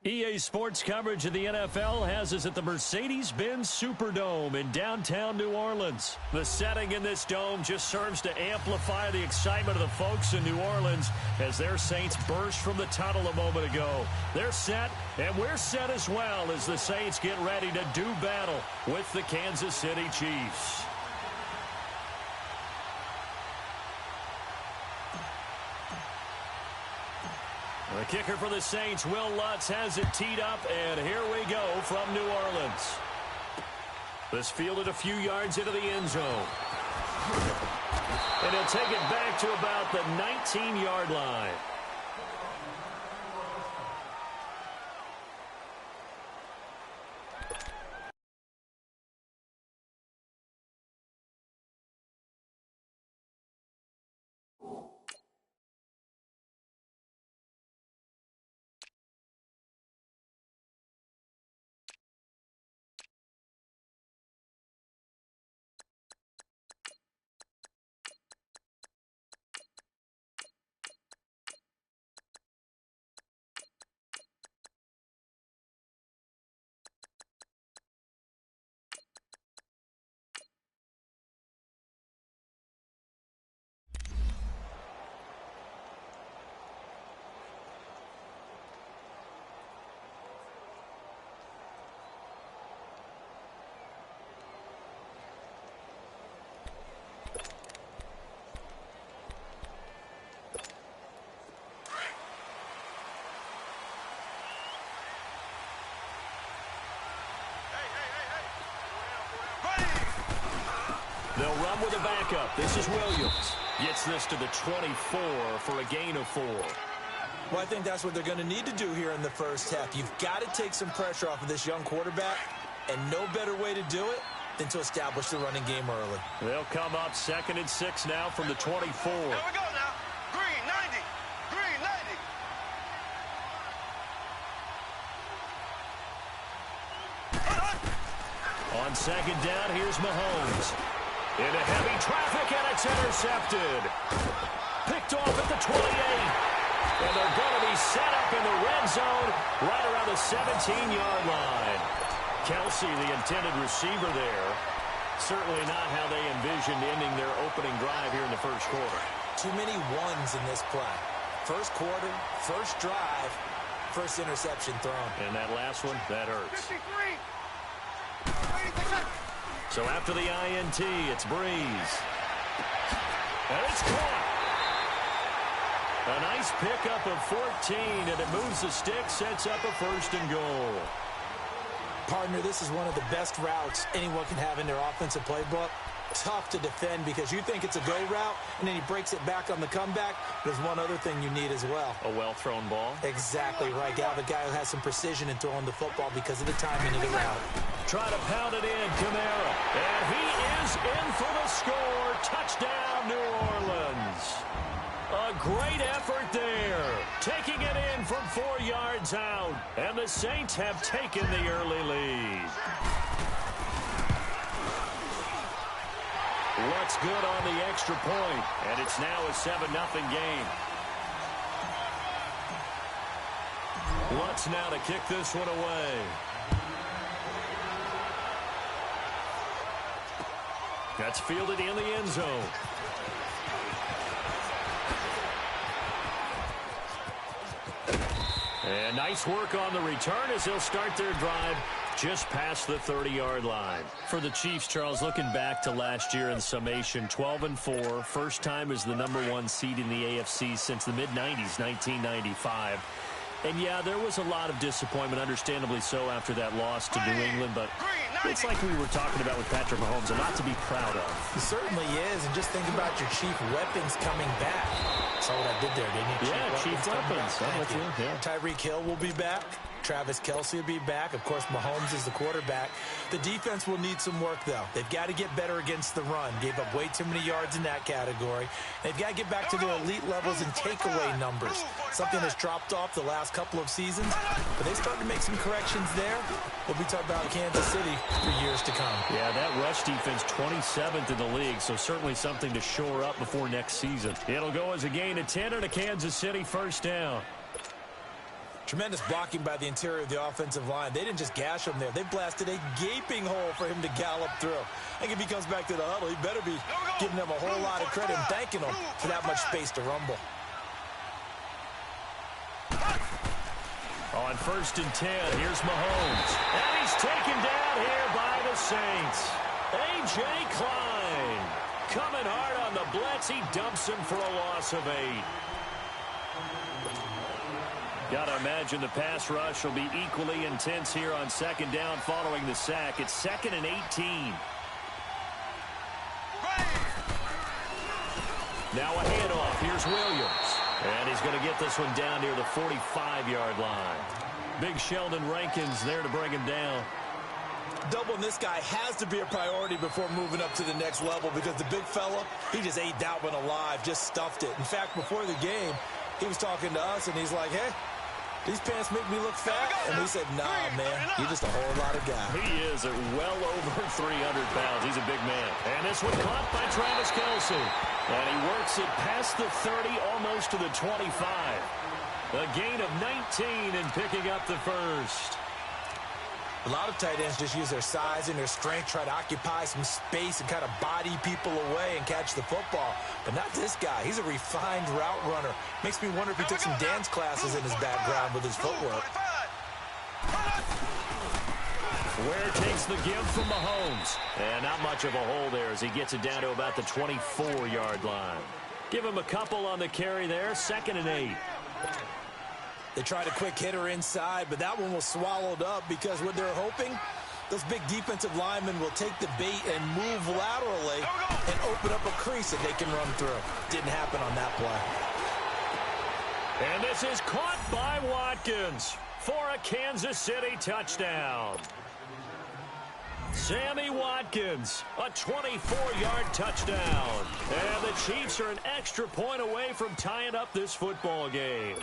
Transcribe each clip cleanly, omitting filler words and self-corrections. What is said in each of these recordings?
EA Sports coverage of the NFL has us at the Mercedes-Benz Superdome in downtown New Orleans. The setting in this dome just serves to amplify the excitement of the folks in New Orleans as their Saints burst from the tunnel a moment ago. They're set, and we're set as well as the Saints get ready to do battle with the Kansas City Chiefs. The kicker for the Saints, Will Lutz, has it teed up, and here we go from New Orleans. This fielded a few yards into the end zone. And he'll take it back to about the 19-yard line. They'll run with a backup. This is Williams. Gets this to the 24 for a gain of 4. Well, I think that's what they're going to need to do here in the first half. You've got to take some pressure off of this young quarterback, and no better way to do it than to establish the running game early. They'll come up 2nd and 6 now from the 24. Here we go now. Green 90. Green 90. On 2nd down, here's Mahomes. Into heavy traffic, and it's intercepted. Picked off at the 28. And they're going to be set up in the red zone right around the 17-yard line. Kelsey, the intended receiver there. Certainly not how they envisioned ending their opening drive here in the first quarter. Too many ones in this play. First quarter, first drive, first interception thrown. And that last one, that hurts. 53. So after the INT, it's Breeze. And it's caught. A nice pickup of 14, and it moves the stick, sets up a 1st and goal. Partner, this is one of the best routes anyone can have in their offensive playbook. Tough to defend because you think it's a go route, and then he breaks it back on the comeback. There's one other thing you need as well. A well-thrown ball? Exactly right. You have a guy who has some precision in throwing the football because of the timing of the route. Try to pound it in, Kamara. And he is in for the score. Touchdown, New Orleans. A great effort there. Taking it in from 4 yards out. And the Saints have taken the early lead. Looks good on the extra point, and it's now a 7-0 game. Lutz now to kick this one away. That's fielded in the end zone. And nice work on the return as they'll start their drive just past the 30-yard line. For the Chiefs, Charles, looking back to last year in summation, 12-4, first time as the #1 seed in the AFC since the mid-90s, 1995. And, yeah, there was a lot of disappointment, understandably so, after that loss to New England. But it's like we were talking about with Patrick Mahomes, a lot to be proud of. He certainly is. And just think about your chief weapons coming back. Saw what I did there, didn't you? Yeah, chief weapons. I'm with you. Yeah. Tyreek Hill will be back. Travis Kelce will be back. Of course, Mahomes is the quarterback. The defense will need some work, though. They've got to get better against the run. Gave up way too many yards in that category. They've got to get back to their elite levels in takeaway numbers. Something that's dropped off the last couple of seasons. But they started to make some corrections there. We'll be talking about Kansas City for years to come. Yeah, that rush defense 27th in the league, so certainly something to shore up before next season. It'll go as a gain of 10 and a Kansas City first down. Tremendous blocking by the interior of the offensive line. They didn't just gash him there. They blasted a gaping hole for him to gallop through. I think if he comes back to the huddle, he better be giving them a whole lot of credit and thanking them for that much space to rumble. On 1st and 10, here's Mahomes. And he's taken down here by the Saints. A.J. Klein coming hard on the blitz. He dumps him for a loss of 8. Got to imagine the pass rush will be equally intense here on 2nd down following the sack. It's 2nd and 18. Now a handoff. Here's Williams. And he's going to get this one down near the 45-yard line. Big Sheldon Rankins there to bring him down. Doubling this guy has to be a priority before moving up to the next level because the big fella, he just ate that one alive, just stuffed it. In fact, before the game, he was talking to us, and he's like, hey, these pants make me look fat. And we said, nah, man, you're just a whole lot of guy. He is at well over 300 pounds. He's a big man. And this one caught by Travis Kelce. And he works it past the 30, almost to the 25. A gain of 19 and picking up the first. A lot of tight ends just use their size and their strength, try to occupy some space and kind of body people away and catch the football. But not this guy. He's a refined route runner. Makes me wonder if he took some dance classes in his background with his footwork. Ware takes the give from Mahomes. And not much of a hole there as he gets it down to about the 24-yard line. Give him a couple on the carry there. 2nd and 8. They tried a quick hitter inside, but that one was swallowed up because what they're hoping, those big defensive linemen will take the bait and move laterally and open up a crease that they can run through. Didn't happen on that play. And this is caught by Watkins for a Kansas City touchdown. Sammy Watkins, a 24-yard touchdown. And the Chiefs are an extra point away from tying up this football game.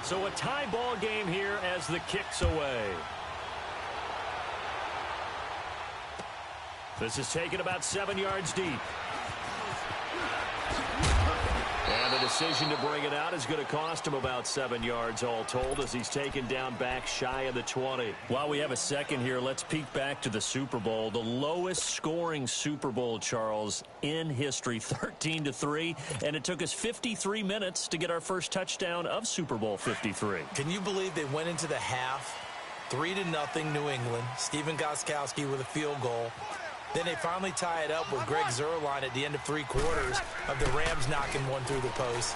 So a tie ball game here as the kick's away. This is taken about 7 yards deep. And the decision to bring it out is going to cost him about 7 yards all told as he's taken down back shy of the 20. While we have a second here, let's peek back to the Super Bowl. The lowest scoring Super Bowl, Charles, in history, 13-3. And it took us 53 minutes to get our first touchdown of Super Bowl 53. Can you believe they went into the half, 3-0 New England, Stephen Gostkowski with a field goal. Then they finally tie it up with Greg Zuerlein at the end of 3 quarters of the Rams knocking one through the post.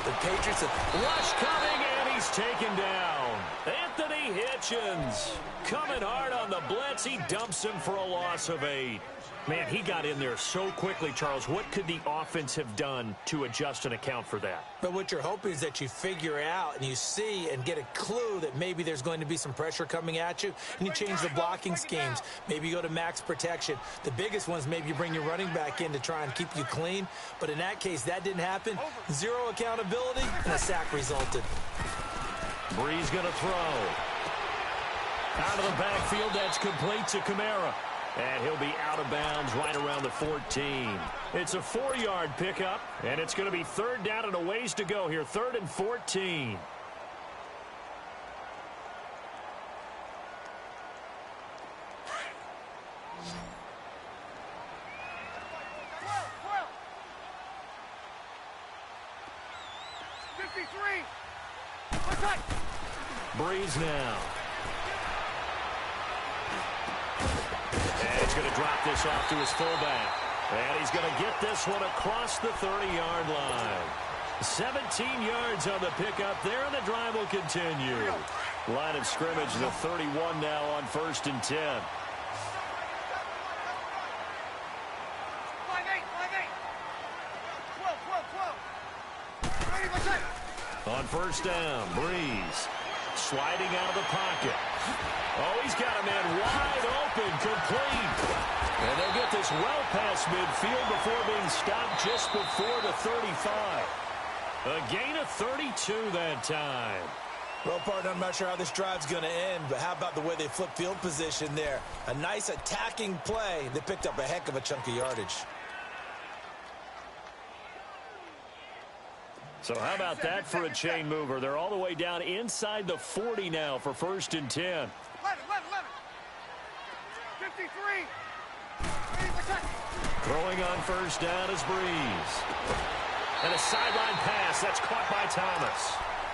The Patriots have... Rush coming, and he's taken down. Anthony Hitchens coming hard on the blitz. He dumps him for a loss of 8. Man, he got in there so quickly, Charles. What could the offense have done to adjust and account for that? But what you're hoping is that you figure out and you see and get a clue that maybe there's going to be some pressure coming at you, and you change the blocking schemes. Maybe you go to max protection. The biggest ones, maybe you bring your running back in to try and keep you clean. But in that case, that didn't happen. 0 accountability, and a sack resulted. Breeze going to throw. Out of the backfield, that's complete to Kamara. And he'll be out of bounds right around the 14. It's a 4-yard pickup, and it's going to be 3rd down and a ways to go here. 3rd and 14. Breeze now. And he's going to drop this off to his fullback. And he's going to get this one across the 30-yard line. 17 yards on the pickup there, and the drive will continue. Line of scrimmage, the 31 now on 1st and 10. On 1st down, Breeze sliding out of the pocket. Oh, he's got a man wide open, complete. And they'll get this well past midfield before being stopped just before the 35. A gain of 32 that time. Well, partner, I'm not sure how this drive's going to end, but how about the way they flip field position there? A nice attacking play. They picked up a heck of a chunk of yardage. So how about that for a chain mover? They're all the way down inside the 40 now for 1st and 10. 11. 53. Throwing on 1st down is Breeze. And a sideline pass. That's caught by Thomas.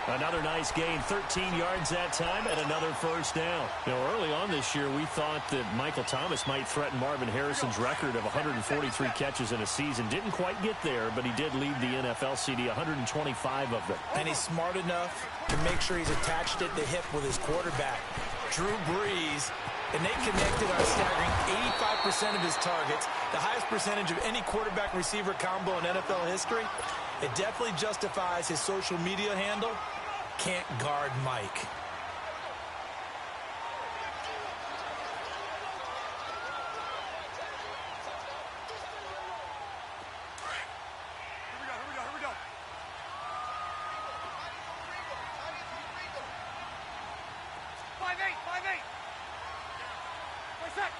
Another nice gain, 13 yards that time, and another 1st down. You know, early on this year, we thought that Michael Thomas might threaten Marvin Harrison's record of 143 catches in a season. Didn't quite get there, but he did lead the NFL CD, 125 of them. And he's smart enough to make sure he's attached at the hip with his quarterback, Drew Brees. And they connected on a staggering 85% of his targets, the highest percentage of any quarterback-receiver combo in NFL history. It definitely justifies his social media handle, Can't Guard Mike. Here we go. 5-8. What's that?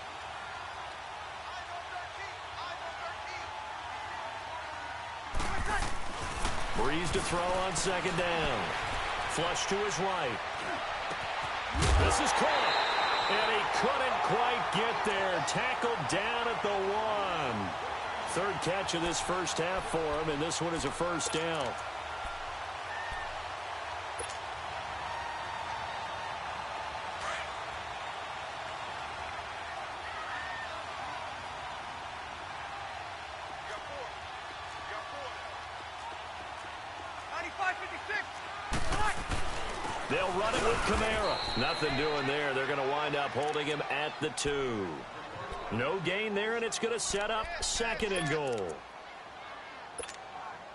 Breeze to throw on 2nd down. Flush to his right. This is caught. And he couldn't quite get there. Tackled down at the 1. 3rd catch of this 1st half for him, and this one is a 1st down. They'll run it with Kamara. Nothing doing there. They're going to wind up holding him at the 2. No gain there, and it's going to set up 2nd and goal.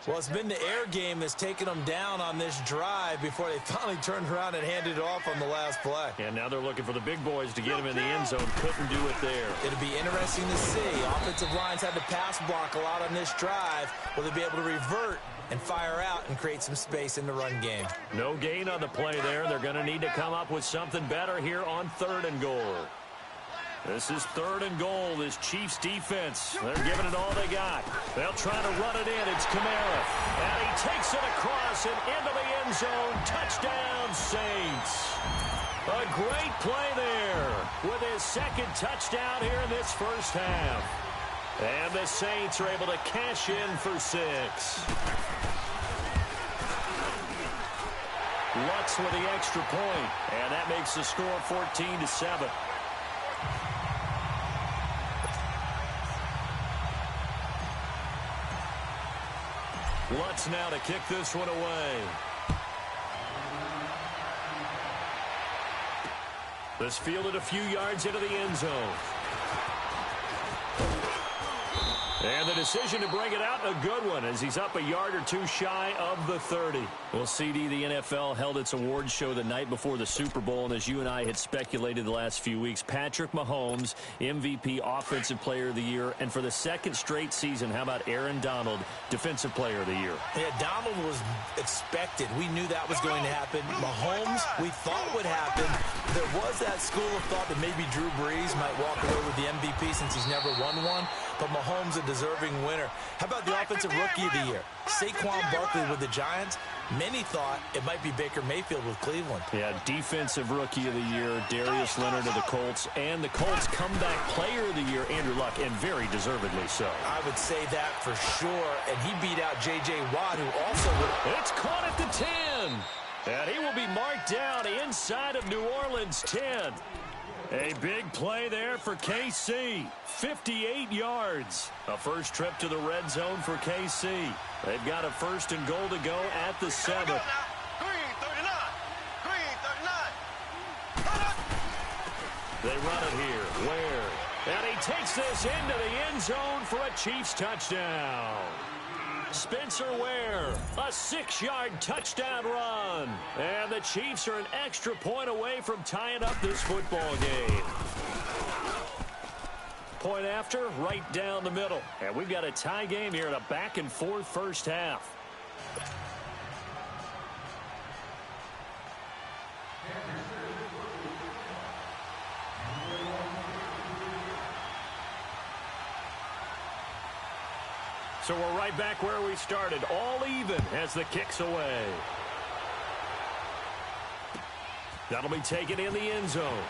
Well, it's been the air game that's taken them down on this drive before they finally turned around and handed it off on the last play. And now they're looking for the big boys to get him in the end zone. Couldn't do it there. It'll be interesting to see. Offensive lines had to pass block a lot on this drive. Will they be able to revert and fire out and create some space in the run game? No gain on the play there. They're going to need to come up with something better here on 3rd and goal. This is 3rd and goal. This Chiefs defense, they're giving it all they got. They'll try to run it in. It's Kamara. And he takes it across and into the end zone. Touchdown, Saints. A great play there with his 2nd touchdown here in this 1st half. And the Saints are able to cash in for 6. Lutz with the extra point, and that makes the score 14-7. Lutz now to kick this one away. This fielded a few yards into the end zone. And the decision to bring it out, a good one, as he's up a yard or 2 shy of the 30. Well, CD, the NFL held its awards show the night before the Super Bowl, and as you and I had speculated the last few weeks, Patrick Mahomes, MVP, Offensive Player of the Year, and for the 2nd straight season, how about Aaron Donald, Defensive Player of the Year? Yeah, Donald was expected. We knew that was going to happen. Mahomes, we thought would happen. There was that school of thought that maybe Drew Brees might walk away with the MVP since he's never won one, but Mahomes a deserving winner. How about the Offensive Rookie of the Year? Saquon Barkley with the Giants. Many thought it might be Baker Mayfield with Cleveland. Yeah, Defensive Rookie of the Year, Darius Leonard of the Colts, and the Colts Comeback Player of the Year, Andrew Luck, and very deservedly so. I would say that for sure, and he beat out J.J. Watt, who also would... It's caught at the 10, and he will be marked down inside of New Orleans 10. A big play there for KC. 58 yards. A first trip to the red zone for KC. They've got a 1st and goal to go at the 7. Green 39. They run it here. Ware. And he takes this into the end zone for a Chiefs touchdown. Spencer Ware, a 6-yard touchdown run. And the Chiefs are an extra point away from tying up this football game. Point after, right down the middle. And we've got a tie game here in a back-and-forth 1st half. So we're right back where we started, all even as the kick's away. That'll be taken in the end zone.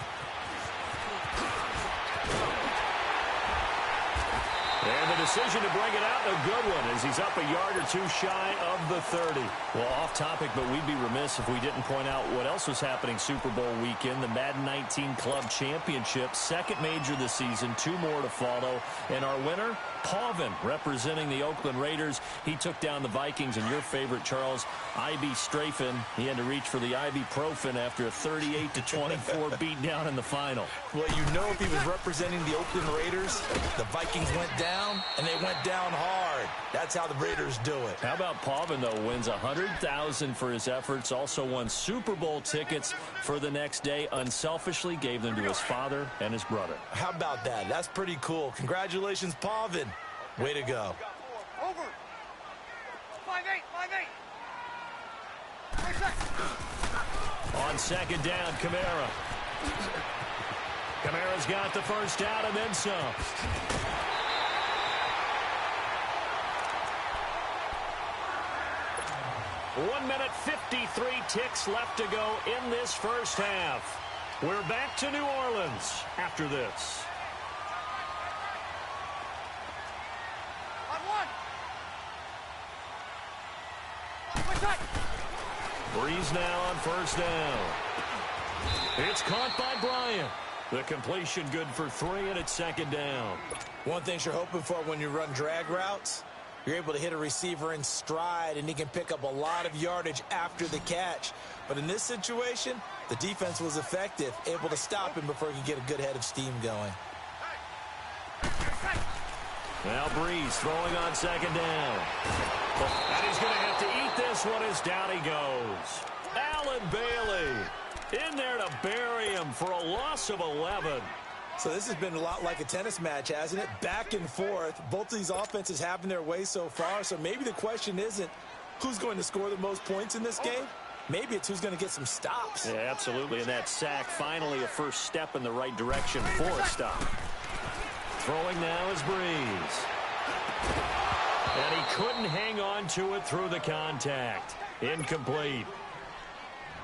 And the decision to bring it out, a good one, as he's up a yard or two shy of the 30. Well, off topic, but we'd be remiss if we didn't point out what else was happening Super Bowl weekend. The Madden 19 Club Championship, second major this season, 2 more to follow. And our winner, Pavin, representing the Oakland Raiders. He took down the Vikings, and your favorite, Charles, IB Strafen. He had to reach for the ibuprofen after a 38-24 beatdown in the final. Well, you know, if he was representing the Oakland Raiders, the Vikings went down, and they went down hard. That's how the Raiders do it. How about Pavin, though, wins $100,000 for his efforts, also won Super Bowl tickets for the next day, unselfishly gave them to his father and his brother. How about that? That's pretty cool. Congratulations, Pavin. Way to go. Over. 5-8, 5-8. 3 seconds. On second down, Kamara. Kamara's got the first down and then some. 1 minute, 53 ticks left to go in this first half. We're back to New Orleans after this. On 1. Tight. Breeze now on first down. It's caught by Bryant. The completion good for 3, and it's second down. One thing you're hoping for when you run drag routes, you're able to hit a receiver in stride, and he can pick up a lot of yardage after the catch. But in this situation, the defense was effective, able to stop him before he could get a good head of steam going. Now Breeze throwing on second down. And he's going to have to eat this one as down he goes. Allen Bailey in there to bury him for a loss of 11. So this has been a lot like a tennis match, hasn't it? Back and forth. Both of these offenses having their way so far. So maybe the question isn't who's going to score the most points in this game. Maybe it's who's going to get some stops. Yeah, absolutely. And that sack, finally a first step in the right direction for a stop. Throwing now is Breeze. And he couldn't hang on to it through the contact. Incomplete.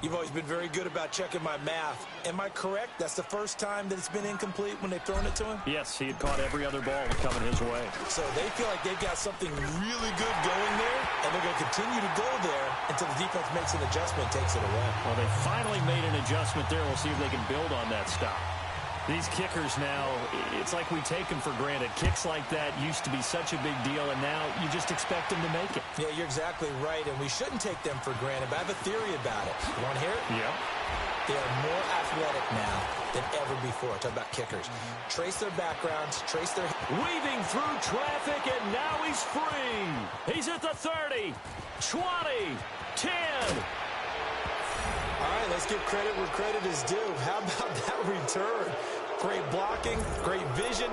You've always been very good about checking my math. Am I correct? That's the first time that it's been incomplete when they've thrown it to him? Yes, he had caught every other ball coming his way. So they feel like they've got something really good going there, and they're going to continue to go there until the defense makes an adjustment and takes it away. Well, they finally made an adjustment there. We'll see if they can build on that stop. These kickers now, it's like we take them for granted. Kicks like that used to be such a big deal, and now you just expect them to make it. Yeah, you're exactly right, and we shouldn't take them for granted, but I have a theory about it. You want to hear it? Yeah. They are more athletic now than ever before. Talk about kickers. Trace their backgrounds, trace their... Weaving through traffic, and now he's free. He's at the 30, 20, 10. All right, let's give credit where credit is due. How about that return? Great blocking, great vision,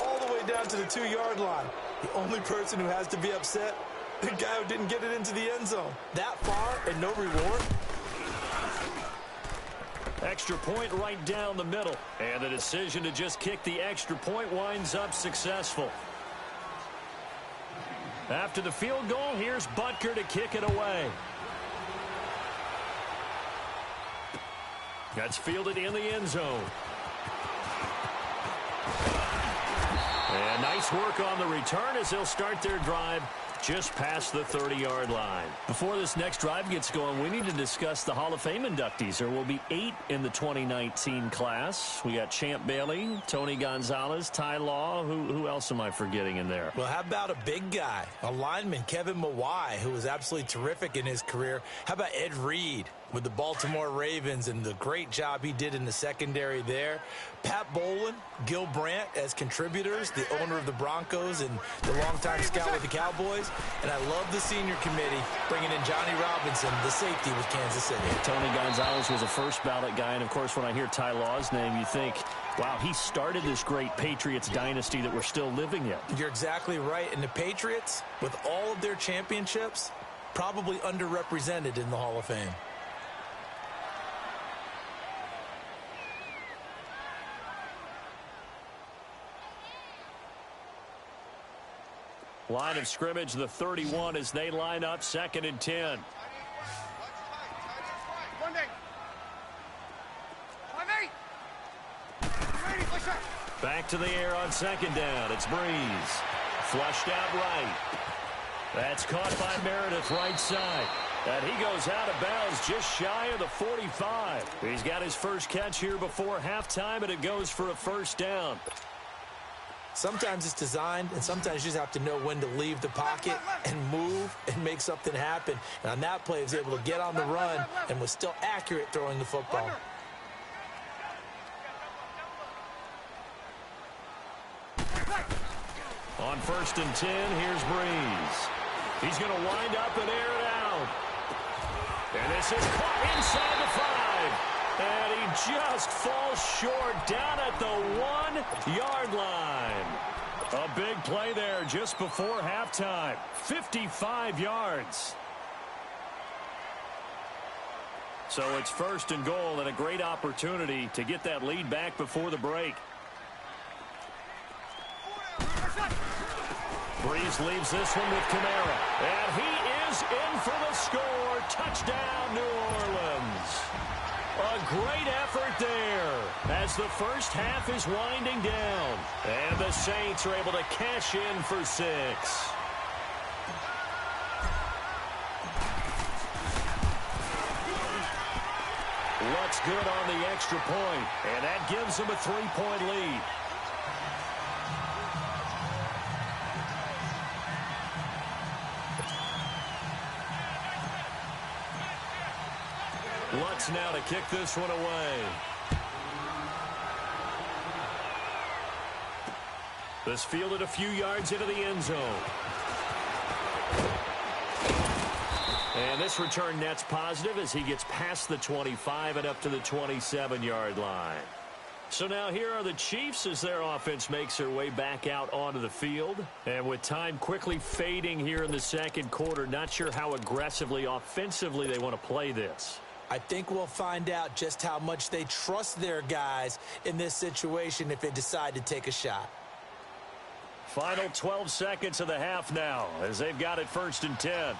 all the way down to the 2-yard line. The only person who has to be upset, the guy who didn't get it into the end zone. That far and no reward. Extra point right down the middle. And the decision to just kick the extra point winds up successful. After the field goal, here's Butker to kick it away. That's fielded in the end zone. And nice work on the return as they'll start their drive just past the 30-yard line. Before this next drive gets going, we need to discuss the Hall of Fame inductees. There will be 8 in the 2019 class. We got Champ Bailey, Tony Gonzalez, Ty Law. Who else am I forgetting in there? Well, how about a big guy, a lineman, Kevin Mawai, who was absolutely terrific in his career. How about Ed Reed with the Baltimore Ravens and the great job he did in the secondary there. Pat Bowlen, Gil Brandt as contributors, the owner of the Broncos and the longtime scout with the Cowboys. And I love the senior committee bringing in Johnny Robinson, the safety with Kansas City. Tony Gonzalez was a first ballot guy. And, of course, when I hear Ty Law's name, you think, wow, he started this great Patriots dynasty that we're still living in. You're exactly right. And the Patriots, with all of their championships, probably underrepresented in the Hall of Fame. Line of scrimmage, the 31 as they line up 2nd and 10. Back to the air on 2nd down. It's Breeze. Flushed out right. That's caught by Meredith right side. And he goes out of bounds just shy of the 45. He's got his first catch here before halftime, and it goes for a first down. Sometimes it's designed, and sometimes you just have to know when to leave the pocket and move and make something happen. And on that play, he was able to get on the run and was still accurate throwing the football. On 1st and 10, here's Breeze. He's going to wind up and air it out. And this is caught inside the 5. And he just falls short down at the 1-yard line. A big play there just before halftime. 55 yards. So it's 1st and goal and a great opportunity to get that lead back before the break. Breeze leaves this one with Kamara. And he is in for the score. Touchdown, New Orleans. A great effort there as the first half is winding down. And the Saints are able to cash in for 6. Looks good on the extra point, and that gives them a 3-point lead. Lutz now to kick this one away. This fielded a few yards into the end zone. And this return net's positive as he gets past the 25 and up to the 27-yard line. So now here are the Chiefs as their offense makes their way back out onto the field. And with time quickly fading here in the second quarter, not sure how aggressively, offensively they want to play this. I think we'll find out just how much they trust their guys in this situation if they decide to take a shot. Final 12 seconds of the half now as they've got it 1st and 10.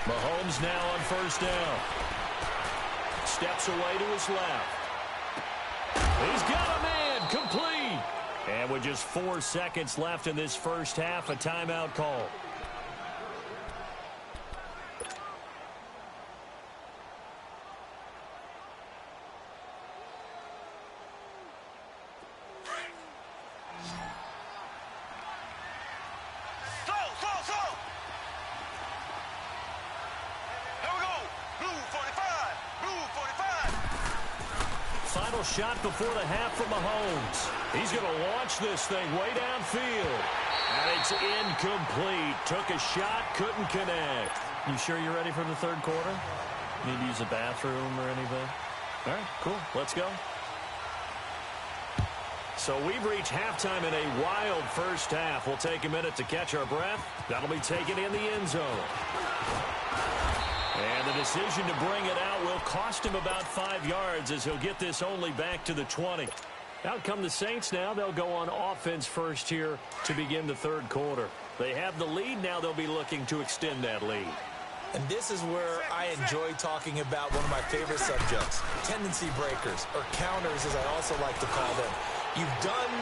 Mahomes now on 1st down. Steps away to his left. He's got a man, complete. And with just 4 seconds left in this first half, a timeout call. Shot before the half from Mahomes. He's going to launch this thing way downfield. And it's incomplete. Took a shot, couldn't connect. You sure you're ready for the third quarter? Need to use a bathroom or anything? All right, cool. Let's go. So we've reached halftime in a wild first half. We'll take a minute to catch our breath. That'll be taken in the end zone. And the decision to bring it out will cost him about 5 yards as he'll get this only back to the 20. Out come the Saints now. They'll go on offense first here to begin the third quarter. They have the lead. Now they'll be looking to extend that lead. And this is where I enjoy talking about one of my favorite subjects, tendency breakers, or counters as I also like to call them. You've done...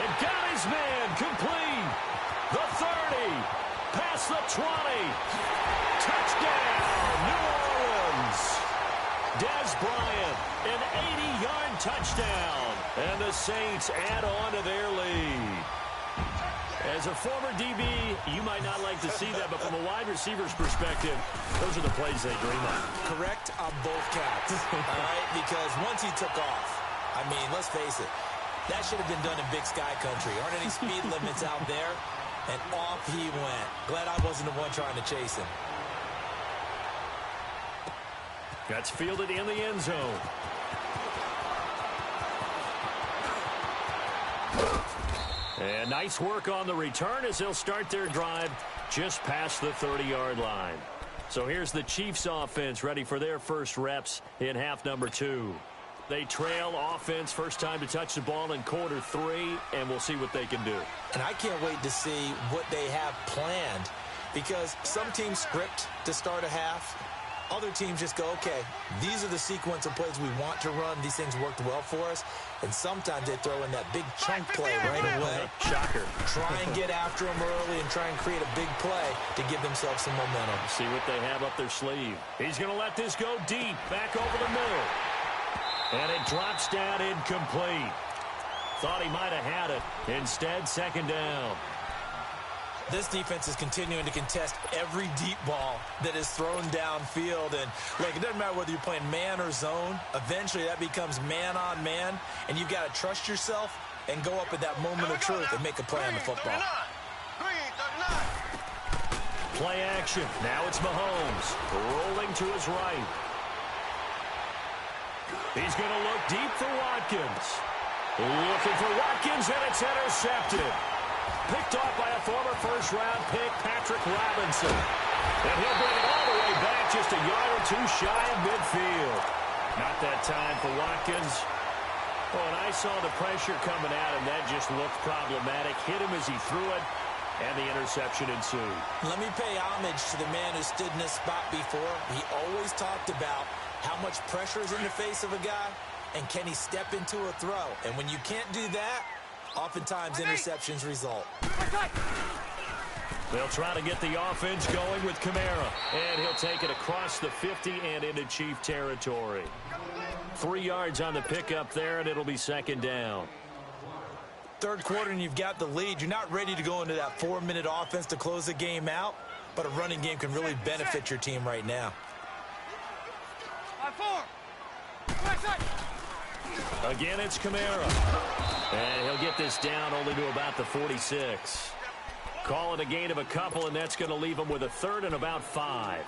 It got his man complete. The 30. Past the 20. Touchdown, New Orleans. Dez Bryant, an 80-yard touchdown. And the Saints add on to their lead. As a former DB, you might not like to see that, but from a wide receiver's perspective, those are the plays they dream of. Correct on both counts, all right? Because once he took off, I mean, let's face it, that should have been done in Big Sky Country. Aren't any speed limits out there? And off he went. Glad I wasn't the one trying to chase him. That's fielded in the end zone. And nice work on the return as they'll start their drive just past the 30-yard line. So here's the Chiefs offense ready for their first reps in half number 2. They trail offense, first time to touch the ball in quarter 3, and we'll see what they can do. And I can't wait to see what they have planned, because some teams script to start a half. Other teams just go, okay, these are the sequence of plays we want to run. These things worked well for us. And sometimes they throw in that big chunk play right away. Shocker. Try and get after them early and try and create a big play to give themselves some momentum. See what they have up their sleeve. He's going to let this go deep, back over the middle. And it drops down incomplete. Thought he might have had it. Instead, second down. This defense is continuing to contest every deep ball that is thrown downfield. And, look, it doesn't matter whether you're playing man or zone. Eventually, that becomes man-on-man, and you've got to trust yourself and go up at that moment of truth and make a play on the football. Play action. Now it's Mahomes rolling to his right. He's going to look deep for Watkins. Looking for Watkins, and it's intercepted. Picked off by a former first-round pick, Patrick Robinson. And he'll bring it all the way back just a yard or two shy of midfield. Not that time for Watkins. Oh, and I saw the pressure coming at him. That just looked problematic. Hit him as he threw it, and the interception ensued. Let me pay homage to the man who stood in this spot before. He always talked about how much pressure is in the face of a guy, and can he step into a throw. And when you can't do that, oftentimes interceptions result. They'll try to get the offense going with Kamara. And he'll take it across the 50 and into Chief territory. 3 yards on the pickup there, and it'll be second down. Third quarter, and you've got the lead. You're not ready to go into that 4-minute offense to close the game out, but a running game can really benefit your team right now. 5-4. Again, it's Kamara. And he'll get this down only to about the 46. Call it a gain of a couple, and that's going to leave him with a third and about 5.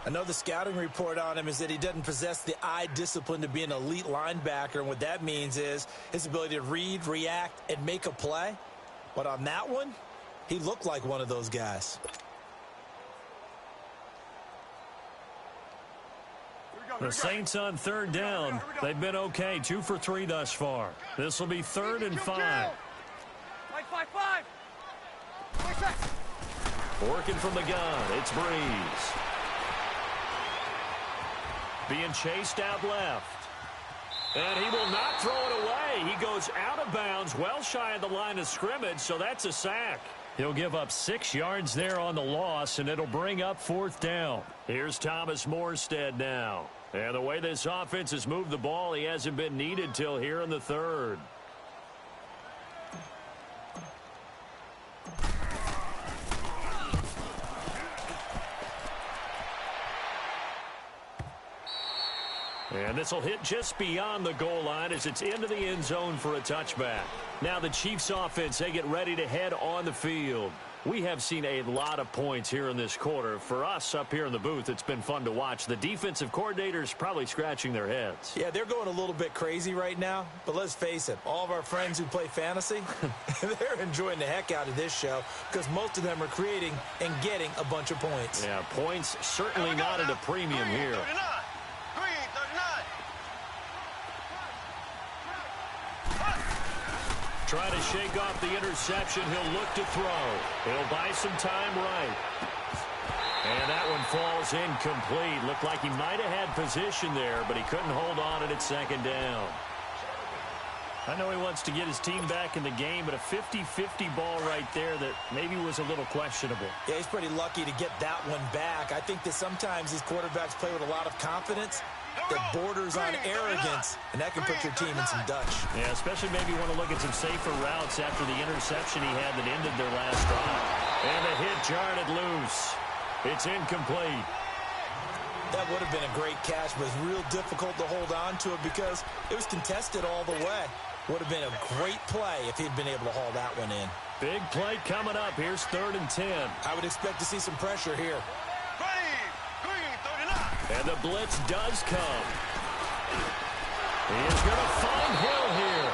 Another scouting report on him is that he doesn't possess the eye discipline to be an elite linebacker, and what that means is his ability to read, react, and make a play. But on that one, he looked like one of those guys. The Saints on third down. They've been okay, 2 for 3 thus far. This will be 3rd and 5. 5-5. Working from the gun, it's Breeze. Being chased out left. And he will not throw it away. He goes out of bounds, well shy of the line of scrimmage, so that's a sack. He'll give up 6 yards there on the loss, and it'll bring up 4th down. Here's Thomas Morstead now. And the way this offense has moved the ball, he hasn't been needed till here in the 3rd. And this will hit just beyond the goal line as it's into the end zone for a touchback. Now the Chiefs offense, they get ready to head on the field. We have seen a lot of points here in this quarter. For us up here in the booth, it's been fun to watch. The defensive coordinators probably scratching their heads. Yeah, they're going a little bit crazy right now. But let's face it, all of our friends who play fantasy, they're enjoying the heck out of this show because most of them are creating and getting a bunch of points. Yeah, points certainly not at a premium here. Trying to shake off the interception. He'll look to throw. He'll buy some time right. And that one falls incomplete. Looked like he might have had position there, but he couldn't hold on it at second down. I know he wants to get his team back in the game, but a 50-50 ball right there that maybe was a little questionable. Yeah, he's pretty lucky to get that one back. I think that sometimes these quarterbacks play with a lot of confidence that borders on arrogance, and that can put your team in some Dutch. Yeah, especially maybe want to look at some safer routes after the interception he had that ended their last drive. And the hit jarred it loose. It's incomplete. That would have been a great catch, but it's real difficult to hold on to it because it was contested all the way. Would have been a great play if he'd been able to haul that one in. Big play coming up. Here's 3rd and 10. I would expect to see some pressure here. And the blitz does come. He is going to find Hill here.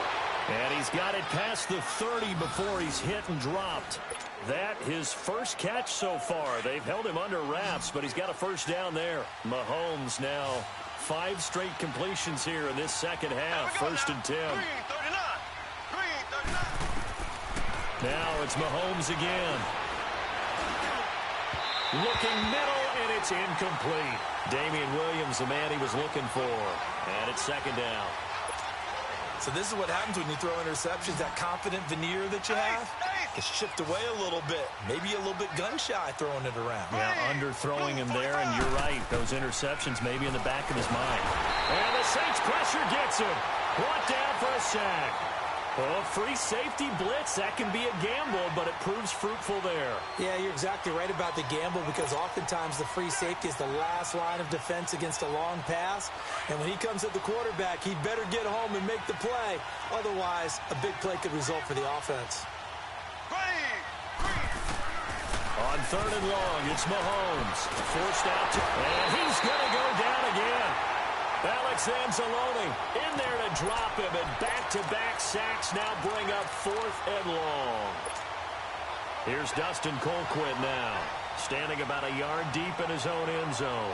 And he's got it past the 30 before he's hit and dropped. That his first catch so far. They've held him under wraps, but he's got a first down there. Mahomes now 5 straight completions here in this second half. First and 10. Now it's Mahomes again. Looking middle, and it's incomplete. Damian Williams, the man he was looking for. And it's second down. So this is what happens when you throw interceptions. That confident veneer that you have gets chipped away a little bit. Maybe a little bit gun-shy throwing it around. Yeah, underthrowing him there, and you're right. Those interceptions maybe in the back of his mind. And the Saints pressure gets him. Brought down for a sack. Oh, free safety blitz, that can be a gamble, but it proves fruitful there. Yeah, you're exactly right about the gamble because oftentimes the free safety is the last line of defense against a long pass. And when he comes at the quarterback, he'd better get home and make the play. Otherwise, a big play could result for the offense. On third and long, it's Mahomes. Forced out to, and he's going to go down again. Alex Anzalone in there to drop him, and back-to-back sacks now bring up 4th and long. Here's Dustin Colquitt now, standing about a yard deep in his own end zone.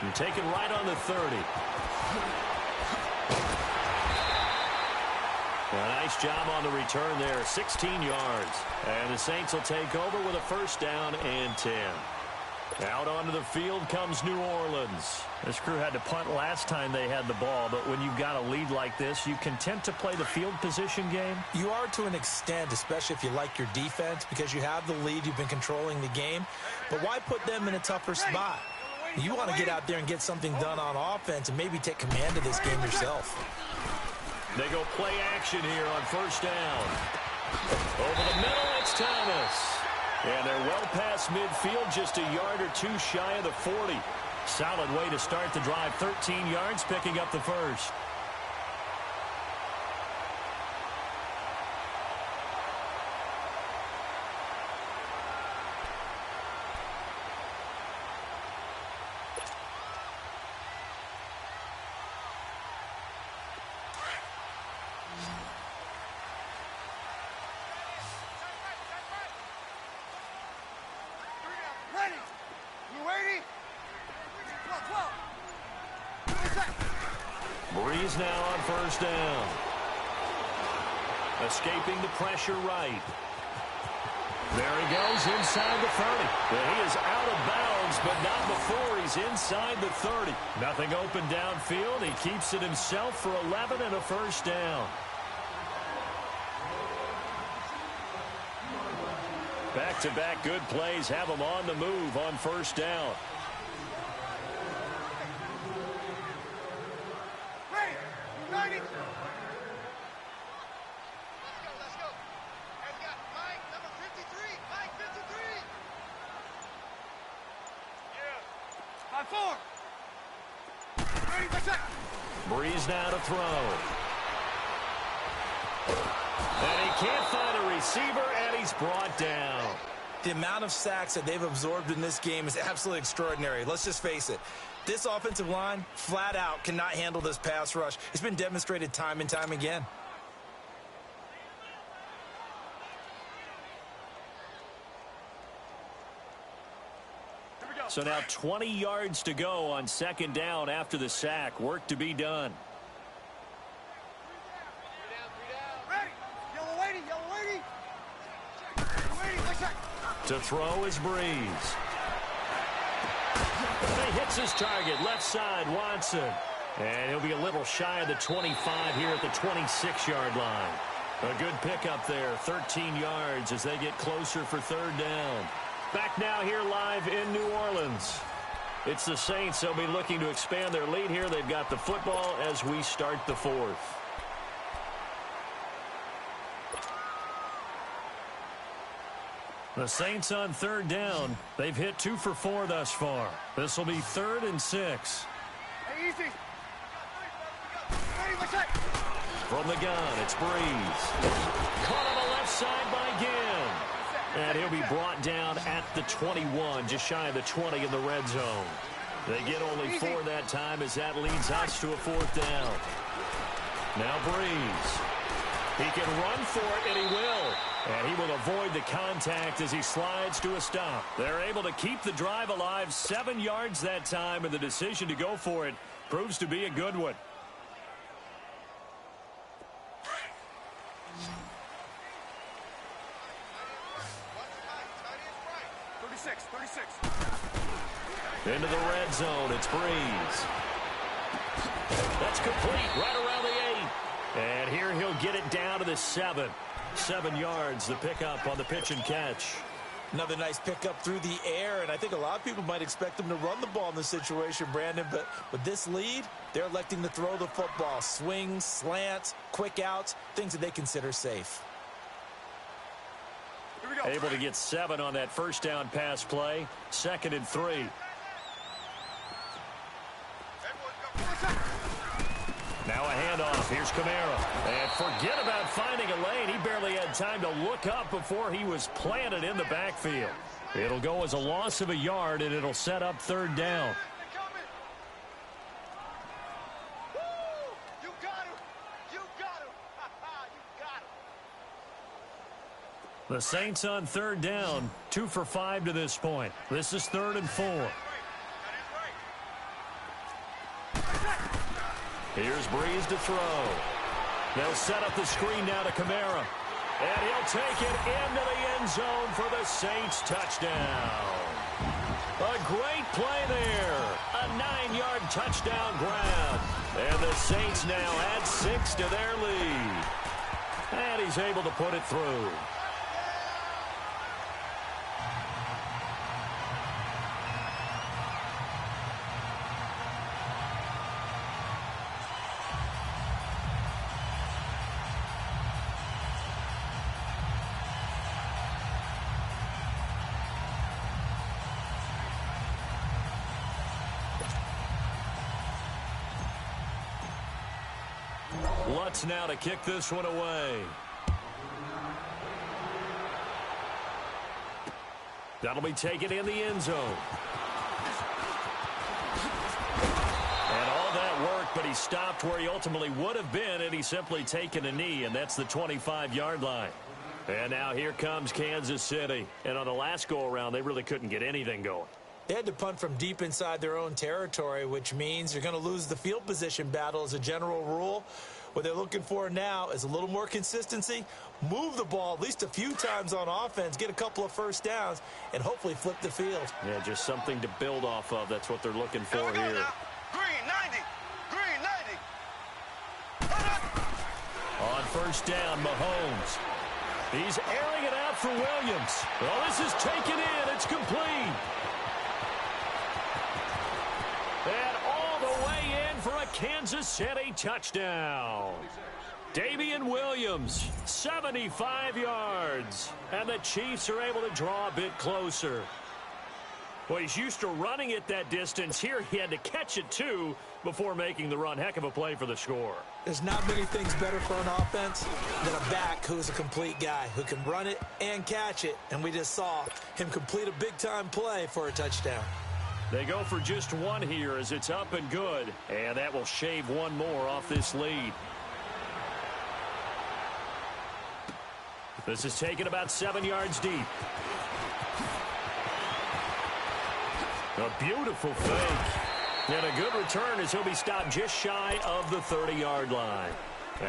And taken right on the 30. A nice job on the return there, 16 yards. And the Saints will take over with a first down and 10. Out onto the field comes New Orleans. This crew had to punt last time they had the ball, but when you've got a lead like this, you content to play the field position game? You are to an extent, especially if you like your defense, because you have the lead, you've been controlling the game. But why put them in a tougher spot? You want to get out there and get something done on offense and maybe take command of this game yourself. They go play action here on first down. Over the middle, it's Thomas. And they're well past midfield, just a yard or two shy of the 40. Solid way to start the drive, 13 yards, picking up the first. Breeze now on first down. Escaping the pressure right. There he goes inside the 30. Well, he is out of bounds, but not before he's inside the 30. Nothing open downfield. He keeps it himself for 11 and a first down. Back-to-back good plays have him on the move on first down. Breeze now to throw. And he can't find a receiver, and he's brought down. The amount of sacks that they've absorbed in this game is absolutely extraordinary. Let's just face it. This offensive line, flat out, cannot handle this pass rush. It's been demonstrated time and time again. So now 20 yards to go on second down after the sack. Work to be done. To throw is Breeze. He hits his target, left side, Watson. And he'll be a little shy of the 25 here at the 26-yard line. A good pickup there, 13 yards as they get closer for third down. Back now here live in New Orleans. It's the Saints. They'll be looking to expand their lead here. They've got the football as we start the fourth. The Saints on third down. They've hit 2 for 4 thus far. This will be 3rd and 6. Hey, easy. From the gun, it's Breeze. Caught on the left side by Ginn. And he'll be brought down at the 21, just shy of the 20 in the red zone. They get only 4 that time as that leads us to a 4th down. Now Breeze. He can run for it, and he will. And he will avoid the contact as he slides to a stop. They're able to keep the drive alive, 7 yards that time, and the decision to go for it proves to be a good one. 36. Into the red zone, it's Breeze. That's complete, right around the 8. And here he'll get it down to the 7. 7 yards, the pickup on the pitch and catch. Another nice pickup through the air, and I think a lot of people might expect him to run the ball in this situation, Brandon, but with this lead, they're electing to throw the football. Swings, slants, quick outs, things that they consider safe. Here we go. Able to get 7 on that first down pass play. 2nd and 3. Now a handoff. Here's Kamara. And forget about finding a lane. He barely had time to look up before he was planted in the backfield. It'll go as a loss of a yard, and it'll set up 3rd down. You got him. You got him. You got him. The Saints on 3rd down. 2 for 5 to this point. This is 3rd and 4. Here's Breeze to throw. They'll set up the screen now to Kamara. And he'll take it into the end zone for the Saints touchdown. A great play there. A 9-yard touchdown grab. And the Saints now add 6 to their lead. And he's able to put it through. Lutz now to kick this one away. That'll be taken in the end zone. And all that work, but he stopped where he ultimately would have been had he simply taken a knee, and that's the 25-yard line. And now here comes Kansas City. And on the last go-around, they really couldn't get anything going. They had to punt from deep inside their own territory, which means you're going to lose the field position battle as a general rule. What they're looking for now is a little more consistency, move the ball at least a few times on offense, get a couple of first downs, and hopefully flip the field. Yeah, just something to build off of. That's what they're looking for here. Green 90. Green 90. On first down, Mahomes. He's airing it out for Williams. Well, this is taken in. It's complete. And all the way in for a Kansas City touchdown. Damian Williams, 75 yards. And the Chiefs are able to draw a bit closer. Well, he's used to running it that distance. Here he had to catch it, too, before making the run. Heck of a play for the score. There's not many things better for an offense than a back who's a complete guy, who can run it and catch it. And we just saw him complete a big-time play for a touchdown. They go for just one here as it's up and good. And that will shave one more off this lead. This is taken about 7 yards deep. A beautiful fake. And a good return as he'll be stopped just shy of the 30-yard line.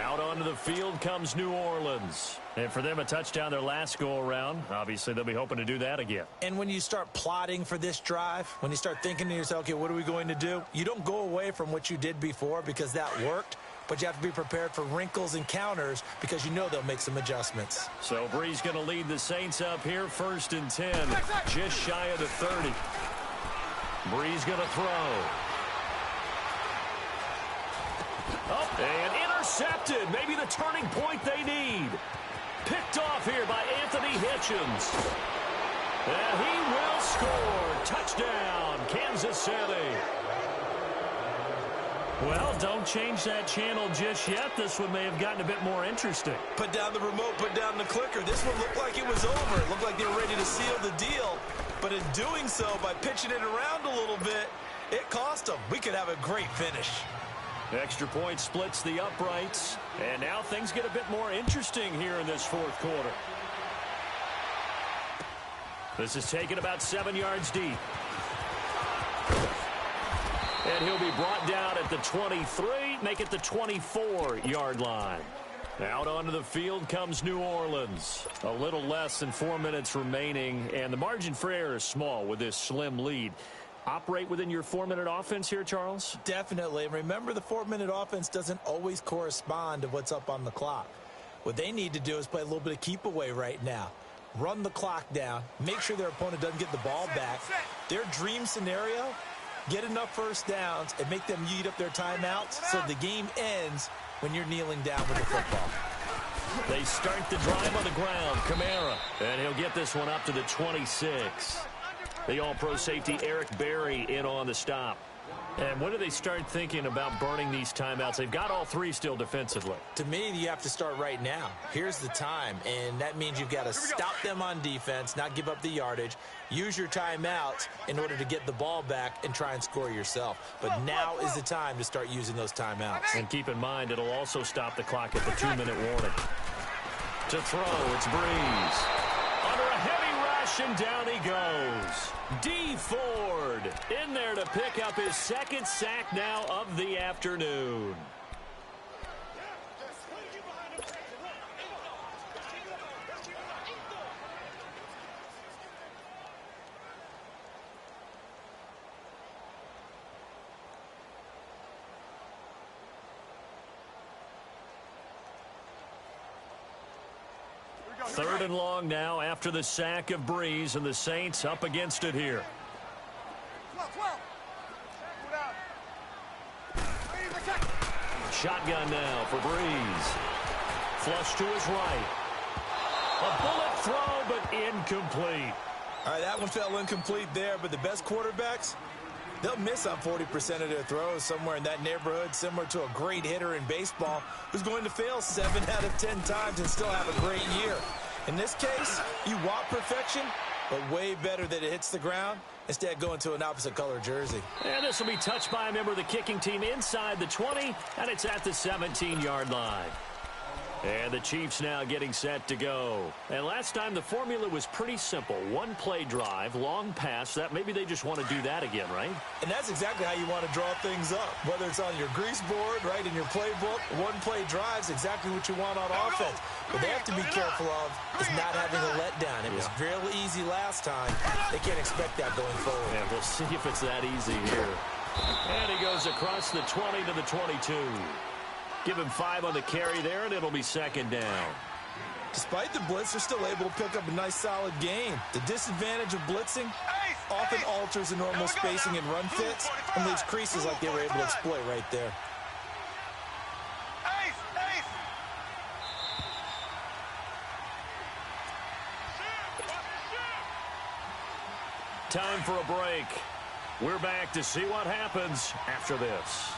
Out onto the field comes New Orleans. And for them, a touchdown their last go-around. Obviously, they'll be hoping to do that again. And when you start plotting for this drive, when you start thinking to yourself, okay, what are we going to do? You don't go away from what you did before because that worked. But you have to be prepared for wrinkles and counters because you know they'll make some adjustments. So Breeze going to lead the Saints up here, 1st and 10, just shy of the 30. Breeze going to throw. Oh, and intercepted. Maybe the turning point they need. Picked off here by Anthony Hitchens. And he will score. Touchdown, Kansas City. Well, don't change that channel just yet. This one may have gotten a bit more interesting. Put down the remote, put down the clicker. This one looked like it was over. It looked like they were ready to seal the deal. But in doing so, by pitching it around a little bit, it cost them. We could have a great finish. Extra point splits the uprights. And now things get a bit more interesting here in this fourth quarter. This is taken about 7 yards deep. And he'll be brought down at the 23, make it the 24-yard line. Out onto the field comes New Orleans. A little less than 4 minutes remaining, and the margin for error is small with this slim lead. Operate within your 4-minute offense here, Charles? Definitely. And remember, the 4-minute offense doesn't always correspond to what's up on the clock. What they need to do is play a little bit of keep away right now. Run the clock down. Make sure their opponent doesn't get the ball back. Their dream scenario, get enough first downs and make them eat up their timeouts so the game ends when you're kneeling down with the football. They start the drive on the ground. Kamara. And he'll get this one up to the 26. The all-pro safety Eric Berry in on the stop. And when do they start thinking about burning these timeouts? They've got all three still defensively. To me, you have to start right now. Here's the time, and that means you've got to stop them on defense, not give up the yardage, use your timeouts in order to get the ball back and try and score yourself. But now is the time to start using those timeouts. And keep in mind, it'll also stop the clock at the 2-minute warning. To throw, it's Breeze. Under a heavy rush, and down he goes. D. Ford in there to pick up his second sack now of the afternoon. Third and long now after the sack of Breeze, and the Saints up against it here. Shotgun now for Breeze. Flush to his right. A bullet throw, but incomplete. All right, that one fell incomplete there, but the best quarterbacks, they'll miss on 40% of their throws, somewhere in that neighborhood, similar to a great hitter in baseball who's going to fail 7 out of 10 times and still have a great year. In this case, you want perfection, but way better that it hits the ground instead of going to an opposite color jersey. And this will be touched by a member of the kicking team inside the 20, and it's at the 17-yard line. And the Chiefs now getting set to go. And last time the formula was pretty simple. One-play drive, long pass. That maybe they just want to do that again, right? And that's exactly how you want to draw things up. Whether it's on your grease board, right, in your playbook, one-play drive is exactly what you want on offense. What they have to be careful of is not having a letdown. It was really easy last time. They can't expect that going forward. And we'll see if it's that easy here. And he goes across the 20 to the 22. Give him 5 on the carry there, and it'll be second down. Despite the blitz, they're still able to pick up a nice, solid gain. The disadvantage of blitzing often alters the normal spacing and run fits and leaves creases like they were able to exploit right there. Time for a break. We're back to see what happens after this.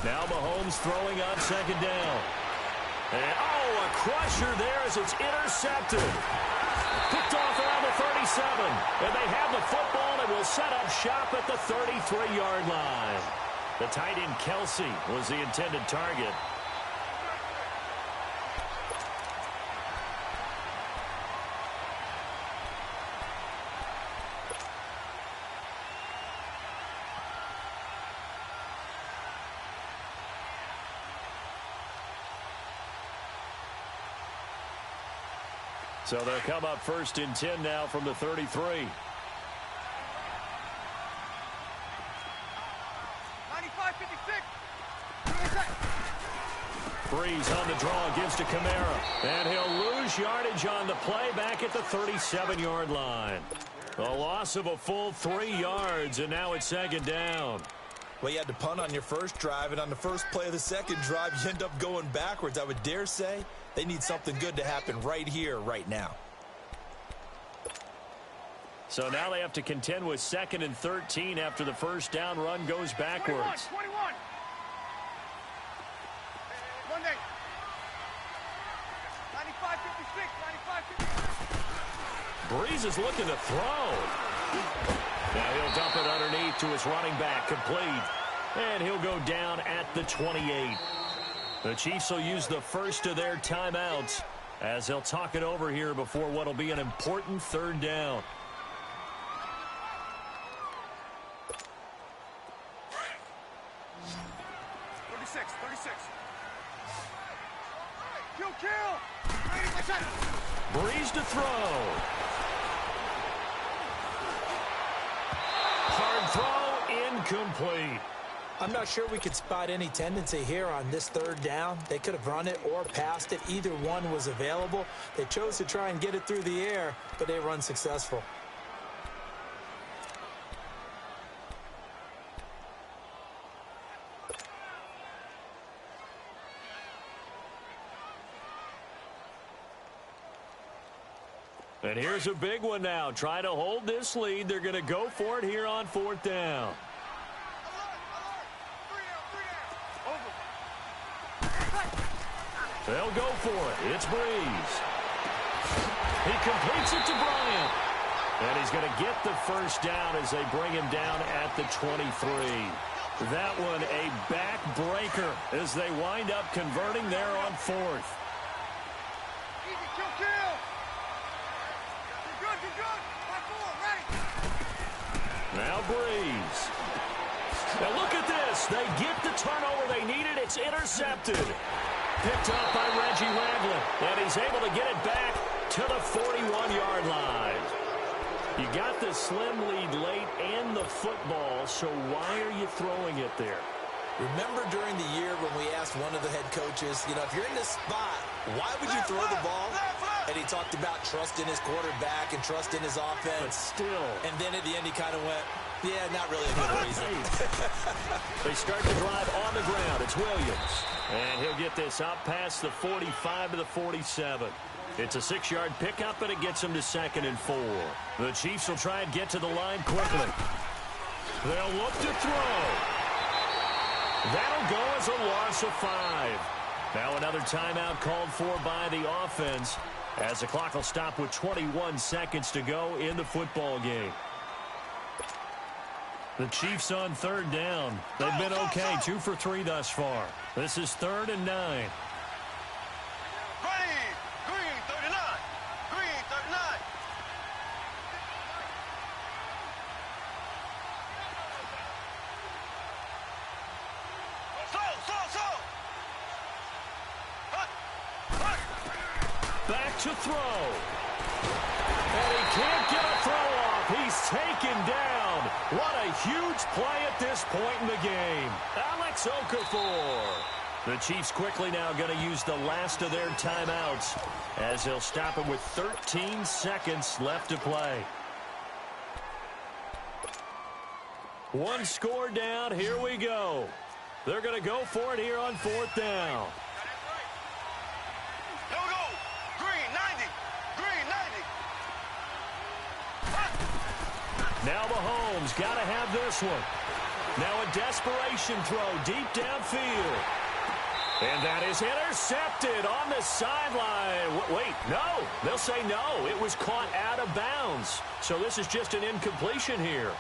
Now Mahomes throwing on second down. And, oh, a crusher there as it's intercepted. Picked off around the 37. And they have the football and will set up shop at the 33-yard line. The tight end Kelsey was the intended target. So they'll come up first and 10 now from the 33. 95-56. Breeze on the draw, gives to Kamara. And he'll lose yardage on the play back at the 37-yard line. A loss of a full 3 yards, and now it's second down. Well, you had to punt on your first drive, and on the first play of the second drive, you end up going backwards. I would dare say they need something good to happen right here, right now. So now they have to contend with 2nd and 13 after the first down run goes backwards. 21. 1 day. 95-56, 95-56. Breeze is looking to throw. Now he'll dump it underneath to his running back, complete. And he'll go down at the 28. The Chiefs will use the first of their timeouts as they'll talk it over here before what will be an important third down. Breeze to throw. Hard throw, incomplete. I'm not sure we could spot any tendency here on this third down. They could have run it or passed it. Either one was available. They chose to try and get it through the air, but they were unsuccessful. And here's a big one now. Trying to hold this lead. They're going to go for it here on fourth down. They'll go for it. It's Breeze. He completes it to Bryant. And he's going to get the first down as they bring him down at the 23. That one a backbreaker as they wind up converting there on fourth. Easy, kill. You're good. 5-4, ready. Now Breeze. Now look at this. They get the turnover they needed. It's intercepted. Picked up by Reggie Ragland. And he's able to get it back to the 41-yard line. You got the slim lead late and the football, so why are you throwing it there? Remember during the year when we asked one of the head coaches, if you're in this spot, why would you throw the ball? And he talked about trust in his quarterback and trust in his offense. But still. And then at the end he kind of went, yeah, not really a good reason. They start the drive on the ground. It's Williams. And he'll get this out past the 45 to the 47. It's a 6-yard pickup, and it gets him to 2nd and 4. The Chiefs will try and get to the line quickly. They'll look to throw. That'll go as a loss of 5. Now another timeout called for by the offense as the clock will stop with 21 seconds to go in the football game. The Chiefs on third down. They've been okay, 2 for 3 thus far. This is 3rd and 9. Green 39. Green 39. Slow. Back to throw. And he can't get a throw off. He's taken down. What a huge play at this point in the game. Alex Okafor. The Chiefs quickly now going to use the last of their timeouts as they'll stop it with 13 seconds left to play. One score down. Here we go. They're going to go for it here on fourth down. Here we go. Green 90. Green 90. Now Mahomes got to have this one. Now a desperation throw deep downfield. And that is intercepted on the sideline. Wait, no. They'll say no. It was caught out of bounds. So this is just an incompletion here.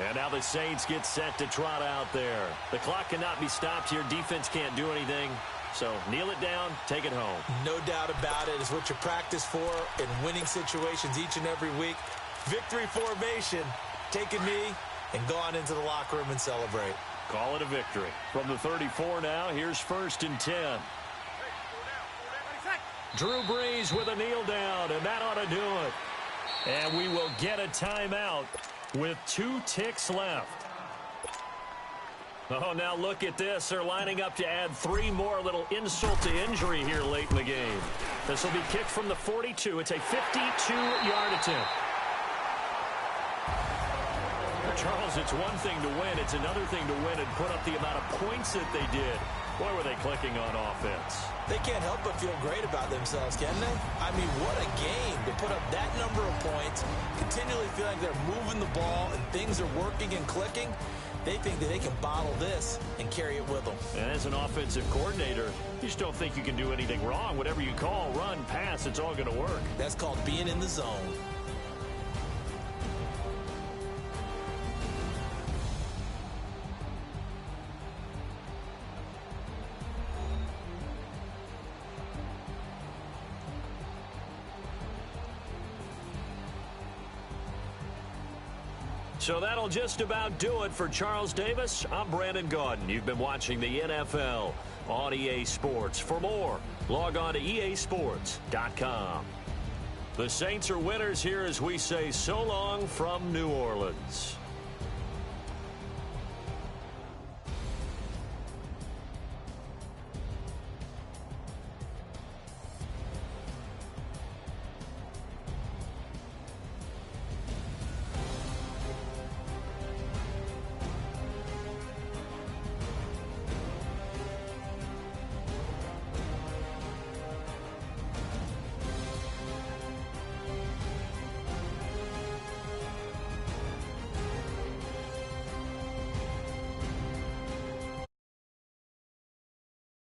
And now the Saints get set to trot out there. The clock cannot be stopped here. Defense can't do anything. So kneel it down, take it home. No doubt about it. It's what you practice for in winning situations each and every week. Victory formation. Take a knee and go on into the locker room and celebrate. Call it a victory. From the 34 now, here's 1st and 10. Drew Brees with a kneel down, and that ought to do it. And we will get a timeout with 2 ticks left. Oh, now look at this. They're lining up to add 3 more. A little insult to injury here late in the game. This will be kicked from the 42. It's a 52-yard attempt. Charles, it's one thing to win. It's another thing to win and put up the amount of points that they did. Boy, were they clicking on offense. They can't help but feel great about themselves, can they? I mean, what a game to put up that number of points, continually feel like they're moving the ball and things are working and clicking. They think that they can bottle this and carry it with them. And as an offensive coordinator, you just don't think you can do anything wrong. Whatever you call, run, pass, it's all going to work. That's called being in the zone. So that'll just about do it for Charles Davis. I'm Brandon Gaudin. You've been watching the NFL on EA Sports. For more, log on to easports.com. The Saints are winners here as we say so long from New Orleans.